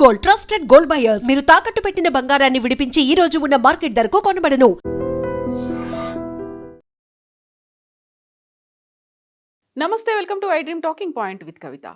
Gold, trusted gold buyers. మీరు తాకట్టు పెట్టిన బంగారాన్ని విడిపించి ఈ రోజు ఉన్న మార్కెట్ ధరకు కొనబడను. నమస్తే, welcome to iDream talking point with Kavitha.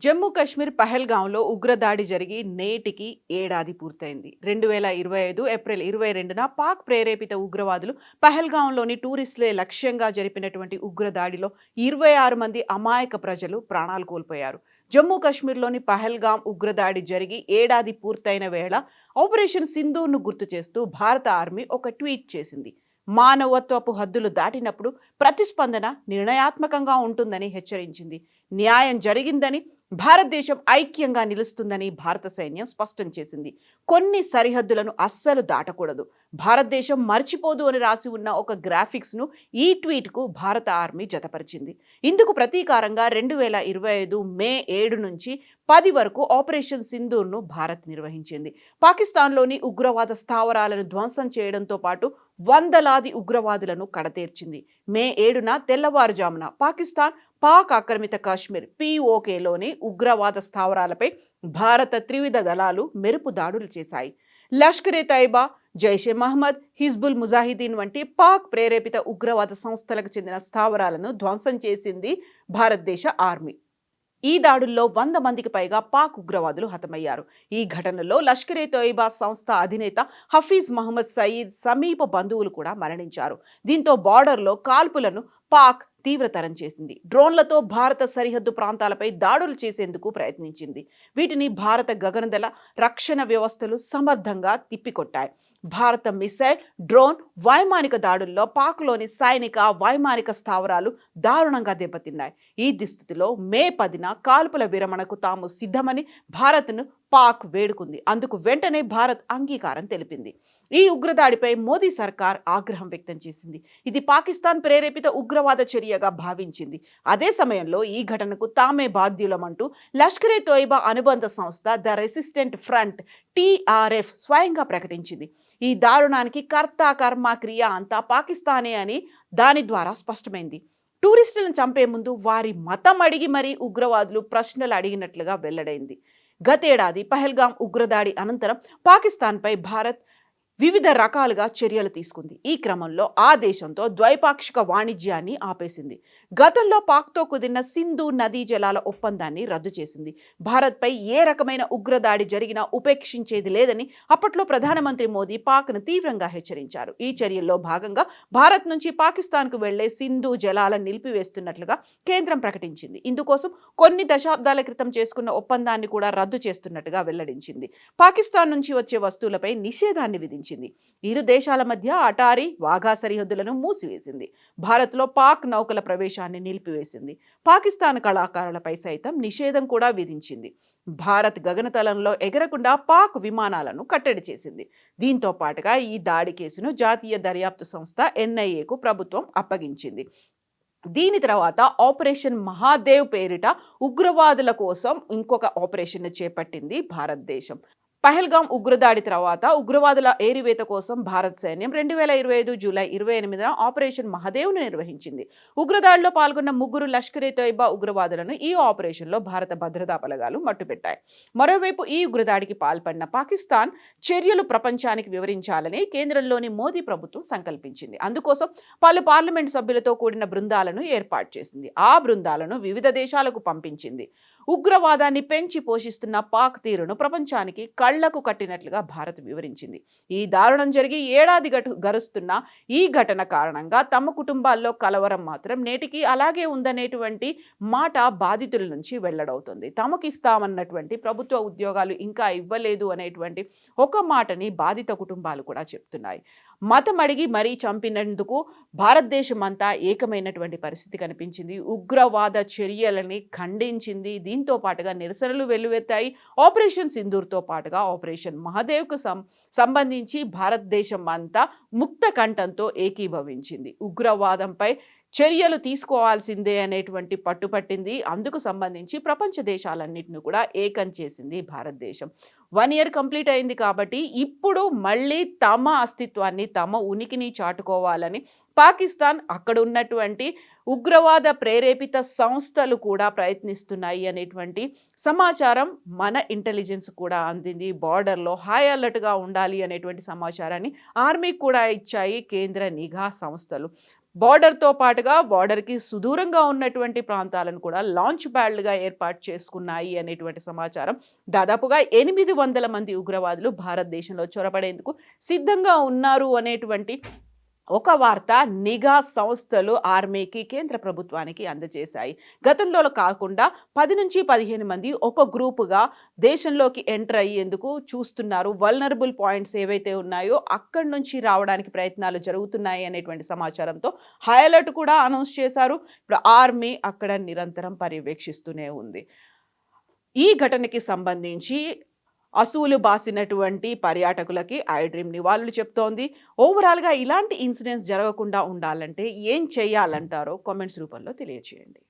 Jammu Kashmir పహల్గాంలో ఉగ్రదాడి జరిగి నేటికి ఏడాది పూర్తయింది. 2025 ఏప్రిల్ 22న పాక్ ప్రేరేపిత ఉగ్రవాదులు పహల్గాంలోని టూరిస్టులే లక్ష్యంగా జరిపినటువంటి ఉగ్రదాడిలో 26 మంది అమాయక ప్రజలు ప్రాణాలు కోల్పోయారు. జమ్మూ కాశ్మీర్లోని పహల్గాం ఉగ్రదాడి జరిగి ఏడాది పూర్తయిన వేళ ఆపరేషన్ సింధూర్ను గుర్తు చేస్తూ భారత ఆర్మీ ఒక ట్వీట్ చేసింది. మానవత్వపు హద్దులు దాటినప్పుడు ప్రతిస్పందన నిర్ణయాత్మకంగా ఉంటుందని హెచ్చరించింది. న్యాయం జరిగిందని, భారతదేశం ఐక్యంగా నిలుస్తుందని భారత సైన్యం స్పష్టం చేసింది. కొన్ని సరిహద్దులను అస్సలు దాటకూడదు, భారతదేశం మర్చిపోదు అని రాసి ఉన్న ఒక గ్రాఫిక్స్ను ఈ ట్వీట్కు భారత ఆర్మీ జతపరిచింది. ఇందుకు ప్రతీకారంగా 2025 మే 7 నుంచి 10 వరకు ఆపరేషన్ సింధూర్ను భారత్ నిర్వహించింది. పాకిస్తాన్లోని ఉగ్రవాద స్థావరాలను ధ్వంసం చేయడంతో పాటు వందలాది ఉగ్రవాదులను కడతేర్చింది. మే 7న తెల్లవారుజామున పాక్ ఆక్రమిత కాశ్మీర్ POKలోని ఉగ్రవాద స్థావరాలపై భారత త్రివిధ దళాలు మెరుపు దాడులు చేశాయి. లష్కరే తైబా, జైషే మహమ్మద్, హిజ్బుల్ ముజాహిదీన్ వంటి పాక్ ప్రేరేపిత ఉగ్రవాద సంస్థలకు చెందిన స్థావరాలను ధ్వంసం చేసింది భారతదేశ ఆర్మీ. ఈ దాడుల్లో 100 మందికి పైగా పాక్ ఉగ్రవాదులు హతమయ్యారు. ఈ ఘటనలో లష్కరే తోయిబా సంస్థ అధినేత హఫీజ్ మహమ్మద్ సయీద్ సమీప బంధువులు కూడా మరణించారు. దీంతో బార్డర్లో కాల్పులను పాక్ తీవ్రతరం చేసింది. డ్రోన్లతో భారత సరిహద్దు ప్రాంతాలపై దాడులు చేసేందుకు ప్రయత్నించింది. వీటిని భారత గగనదళ రక్షణ వ్యవస్థలు సమర్థంగా తిప్పికొట్టాయి. భారత మిసైల్, డ్రోన్, వైమానిక దాడుల్లో పాక్లోని సైనిక, వైమానిక స్థావరాలు దారుణంగా దెబ్బతిన్నాయి. ఈ దుస్థితిలో మే 10న కాల్పుల విరమణకు తాము సిద్ధమని భారత్ను పాక్ వేడుకుంది. అందుకు వెంటనే భారత్ అంగీకారం తెలిపింది. ఈ ఉగ్రదాడిపై మోదీ సర్కార్ ఆగ్రహం వ్యక్తం చేసింది. ఇది పాకిస్తాన్ ప్రేరేపిత ఉగ్రవాద చర్యగా భావించింది. అదే సమయంలో ఈ ఘటనకు తామే బాధ్యులమంటూ లష్కరే తోయిబా అనుబంధ సంస్థ ద రెసిస్టెంట్ ఫ్రంట్ TRF స్వయంగా ప్రకటించింది. ఈ దారుణానికి కర్త కర్మ క్రియ అంతా పాకిస్తానే అని దాని ద్వారా స్పష్టమైంది. టూరిస్టులను చంపే ముందు వారి మతం అడిగి మరీ ఉగ్రవాదులు ప్రశ్నలు అడిగినట్లుగా వెల్లడైంది. గతేడాది పహల్గాం ఉగ్రదాడి అనంతరం పాకిస్తాన్పై భారత్ వివిధ రకాలుగా చర్యలు తీసుకుంది. ఈ క్రమంలో ఆ దేశంతో ద్వైపాక్షిక వాణిజ్యాన్ని ఆపేసింది. గతంలో పాక్తో కుదిరిన సింధు నదీ జలాల ఒప్పందాన్ని రద్దు చేసింది. భారత్పై ఏ రకమైన ఉగ్రదాడి జరిగినా ఉపేక్షించేది లేదని అప్పట్లో ప్రధానమంత్రి మోదీ పాక్ను తీవ్రంగా హెచ్చరించారు. ఈ చర్యల్లో భాగంగా భారత్ నుంచి పాకిస్తాన్కు వెళ్లే సింధు జలాలను నిలిపివేస్తున్నట్లుగా కేంద్రం ప్రకటించింది. ఇందుకోసం కొన్ని దశాబ్దాల క్రితం చేసుకున్న ఒప్పందాన్ని కూడా రద్దు చేస్తున్నట్టుగా వెల్లడించింది. పాకిస్తాన్ నుంచి వచ్చే వస్తువులపై నిషేధాన్ని విధించింది. ఇరు దేశాల మధ్య అటారీ, వాఘా సరిహద్దులను మూసివేసింది. భారత్లో పాక్ నౌకల ప్రవేశాన్ని నిలిపివేసింది. పాకిస్తాన్ కళాకారులపై సైతం నిషేధం కూడా విధించింది. భారత్ గగనతలంలో ఎగరకుండా పాక్ విమానాలను కట్టడి చేసింది. దీంతో పాటుగా ఈ దాడి కేసును జాతీయ దర్యాప్తు సంస్థ NIAకు ప్రభుత్వం అప్పగించింది. దీని తర్వాత ఆపరేషన్ మహాదేవ్ పేరిట ఉగ్రవాదుల కోసం ఇంకొక ఆపరేషన్ చేపట్టింది భారతదేశం. పహల్గాం ఉగ్రదాడి తర్వాత ఉగ్రవాదుల ఏరివేత కోసం భారత సైన్యం 2025 జూలై 28న ఆపరేషన్ మహాదేవ్ను నిర్వహించింది. ఉగ్రదాడిలో పాల్గొన్న 3 లష్కరే తోయిబా ఉగ్రవాదులను ఈ ఆపరేషన్లో భారత భద్రతా బలగాలు మట్టుపెట్టాయి. మరోవైపు ఈ ఉగ్రదాడికి పాల్పడిన పాకిస్తాన్ చర్యలు ప్రపంచానికి వివరించాలని కేంద్రంలోని మోదీ ప్రభుత్వం సంకల్పించింది. అందుకోసం పలు పార్లమెంట్ సభ్యులతో కూడిన బృందాలను ఏర్పాటు చేసింది. ఆ బృందాలను వివిధ దేశాలకు పంపించింది. ఉగ్రవాదాన్ని పెంచి పోషిస్తున్న పాక్ తీరును ప్రపంచానికి కళ్లకు కట్టినట్లుగా భారత్ వివరించింది. ఈ దారుణం జరిగి ఏడాది గడుస్తున్న ఈ ఘటన కారణంగా తమ కుటుంబాల్లో కలవరం మాత్రం నేటికి అలాగే ఉందనేటువంటి మాట బాధితుల నుంచి వెల్లడవుతుంది. తమకు ఇస్తామన్నటువంటి ప్రభుత్వ ఉద్యోగాలు ఇంకా ఇవ్వలేదు అనేటువంటి ఒక మాటని బాధిత కుటుంబాలు కూడా చెప్తున్నాయి. మతం అడిగి మరీ చంపినందుకు భారతదేశం అంతా ఏకమైనటువంటి పరిస్థితి కనిపించింది. ఉగ్రవాద చర్యలని ఖండించింది. దీంతో పాటుగా నిరసనలు వెల్లువెత్తాయి. ఆపరేషన్ సింధూర్తో పాటుగా ఆపరేషన్ మహాదేవ్కు సంబంధించి భారతదేశం అంతా ముక్త కంఠంతో ఏకీభవించింది. ఉగ్రవాదంపై చర్యలు తీసుకోవాల్సిందే అనేటువంటి పట్టుపట్టింది. అందుకు సంబంధించి ప్రపంచ దేశాలన్నింటినీ కూడా ఏకం చేసింది భారతదేశం. 1 ఇయర్ కంప్లీట్ అయింది కాబట్టి ఇప్పుడు మళ్ళీ తమ అస్తిత్వాన్ని, తమ ఉనికిని చాటుకోవాలని పాకిస్తాన్ అక్కడ ఉన్నటువంటి ఉగ్రవాద ప్రేరేపిత సంస్థలు కూడా ప్రయత్నిస్తున్నాయి అనేటువంటి సమాచారం మన ఇంటెలిజెన్స్ కూడా అందింది. బార్డర్‌లో హై అలర్ట్‌గా ఉండాలి అనేటువంటి సమాచారాన్ని ఆర్మీకి కూడా ఇచ్చాయి కేంద్ర నిఘా సంస్థలు. బార్డర్‌తో పాటుగా బార్డర్‌కి సుదూరంగా ఉన్నటువంటి ప్రాంతాలను కూడా లాంచ్ ప్యాడ్‌లుగా ఏర్పాటు చేసుకున్నాయి అనేటువంటి సమాచారం. దాదాపుగా 800 మంది ఉగ్రవాదులు భారతదేశంలో చొరబడేందుకు సిద్ధంగా ఉన్నారు అనేటువంటి ఒక వార్త నిఘా సంస్థలు ఆర్మీకి, కేంద్ర ప్రభుత్వానికి అందజేశాయి. గతంలో కాకుండా 10-15 మంది ఒక గ్రూపుగా దేశంలోకి ఎంటర్ అయ్యేందుకు చూస్తున్నారు. వల్నరబుల్ పాయింట్స్ ఏవైతే ఉన్నాయో అక్కడి నుంచి రావడానికి ప్రయత్నాలు జరుగుతున్నాయి అనేటువంటి సమాచారంతో హై అలర్ట్ కూడా అనౌన్స్ చేశారు. ఇప్పుడు ఆర్మీ అక్కడ నిరంతరం పర్యవేక్షిస్తూనే ఉంది. ఈ ఘటనకి సంబంధించి అసువులు బాసినటువంటి పర్యాటకులకి ఐ డ్రీమ్ నివాళులు చెప్తోంది. ఓవరాల్‌గా ఇలాంటి ఇన్సిడెంట్స్ జరగకుండా ఉండాలంటే ఏం చేయాలంటారో కామెంట్స్ రూపంలో తెలియజేయండి.